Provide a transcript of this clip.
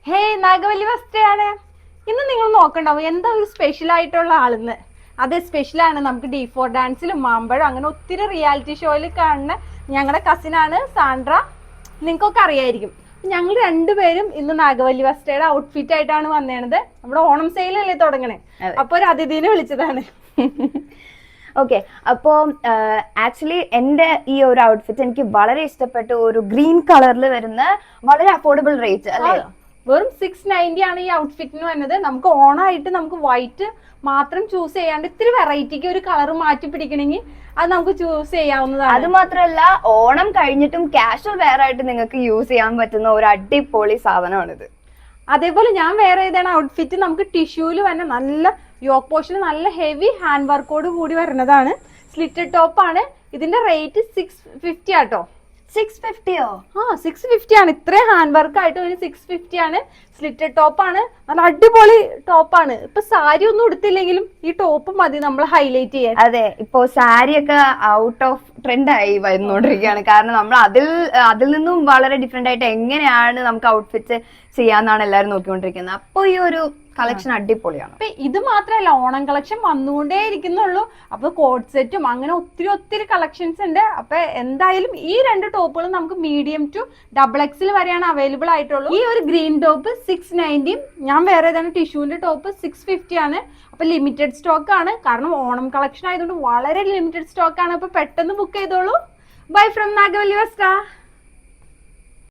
ഹേ നാഗവല്ലി വസ്ത്രയാണ്. ഇന്ന് നിങ്ങൾ നോക്കണ്ടാവും എന്താ ഒരു സ്പെഷ്യൽ ആയിട്ടുള്ള ആളെന്ന്. അതെ, സ്പെഷ്യലാണ്. നമുക്ക് D4 ഡാൻസിലും മാമ്പഴം അങ്ങനെ ഒത്തിരി റിയാലിറ്റി ഷോയിൽ കാണുന്ന ഞങ്ങളുടെ കസിനാണ് സാൻഡ്ര. നിങ്ങൾക്കൊക്കെ അറിയായിരിക്കും. ഞങ്ങൾ രണ്ടുപേരും ഇന്ന് നാഗവല്ലി വസ്ത്രയുടെ ഔട്ട്ഫിറ്റ് ആയിട്ടാണ് വന്നേണത്. നമ്മുടെ ഓണം സെയിലല്ലേ തുടങ്ങണേ, അപ്പൊ ഒരു അതിഥിനെ വിളിച്ചതാണ്. ഓക്കെ, അപ്പോൾ ആക്ച്വലി എൻ്റെ ഈ ഒരു ഔട്ട്ഫിറ്റ് എനിക്ക് വളരെ ഇഷ്ടപ്പെട്ടു. ഒരു ഗ്രീൻ കളറിൽ വരുന്ന വളരെ അഫോർഡബിൾ റേറ്റ് അല്ലേ? വെറും 690 ആണ് ഈ ഔട്ട്ഫിറ്റിന് വരുന്നത്. നമുക്ക് ഓണായിട്ട് നമുക്ക് വൈറ്റ് മാത്രം ചൂസ് ചെയ്യാണ്ട് ഇത്തിരി വെറൈറ്റിക്ക് ഒരു കളർ മാറ്റി പിടിക്കണമെങ്കിൽ അത് നമുക്ക് ചൂസ് ചെയ്യാവുന്നതാണ്. അത് മാത്രമല്ല, ഓണം കഴിഞ്ഞിട്ടും കാഷ്വൽ വെയർ ആയിട്ട് നിങ്ങൾക്ക് യൂസ് ചെയ്യാൻ പറ്റുന്ന ഒരു അടിപൊളി സാധനമാണിത്. അതേപോലെ ഞാൻ വേറെ ഏതാണ് ഔട്ട്ഫിറ്റ് നമുക്ക് ടിഷ്യൂല് തന്നെ നല്ല യോക്ക് പോർഷൻ നല്ല ഹെവി ഹാൻഡ് വർക്കോട് കൂടി വരുന്നതാണ്. സ്ലിറ്റഡ് ടോപ്പ് ആണ്. ഇതിന്റെ റേറ്റ് 650 ആട്ടോ. 650യോ? 650 ആണ്. ഇത്രയും ഹാൻഡ് വർക്ക് ആയിട്ട് 650 ആണ്. സ്ലിറ്റഡ് ടോപ്പ് ആണ്. നല്ല അടിപൊളി ടോപ്പാണ്. ഇപ്പൊ സാരി ഒന്നും എടുത്തില്ലെങ്കിലും ഈ ടോപ്പ് മതി നമ്മൾ ഹൈലൈറ്റ് ചെയ്യാൻ. അതെ, ഇപ്പോ സാരി ഒക്കെ ഔട്ട് ഓഫ് ട്രെൻഡ് ആയി വന്നുകൊണ്ടിരിക്കുകയാണ്. കാരണം നമ്മൾ അതിൽ നിന്നും വളരെ ഡിഫറെന്റ് ആയിട്ട് എങ്ങനെയാണ് നമുക്ക് ഔട്ട്ഫിറ്റ് ചെയ്യാന്നാണ് എല്ലാവരും നോക്കിക്കൊണ്ടിരിക്കുന്നത്. അപ്പൊ ഈ ഒരു കളക്ഷൻ അടിപൊളിയാണ്. അപ്പൊ ഇത് മാത്രല്ല, ഓണം കളക്ഷൻ വന്നുകൊണ്ടേ ഇരിക്കുന്നുള്ളൂ. അപ്പൊ കോഡ് സെറ്റും അങ്ങനെ ഒത്തിരി കളക്ഷൻസ് ഉണ്ട്. അപ്പൊ എന്തായാലും ഈ രണ്ട് ടോപ്പുകളും നമുക്ക് മീഡിയം ടു XXL വരെയാണ് അവൈലബിൾ ആയിട്ടുള്ളൂ. ഈ ഒരു ഗ്രീൻ ടോപ്പ് 690, ഞാൻ വേറെ ഏതാണ് ടിഷ്യൂന്റെ ടോപ്പ് 650 ആണ്. അപ്പൊ ലിമിറ്റഡ് സ്റ്റോക്ക് ആണ്. കാരണം ഓണം കളക്ഷൻ ആയതുകൊണ്ട് വളരെ ലിമിറ്റഡ് സ്റ്റോക്ക് ആണ്. അപ്പൊ പെട്ടെന്ന് ബുക്ക് ചെയ്തോളൂ. ബൈ ഫ്രം നാഗവല്ലി വസ്ത്ര.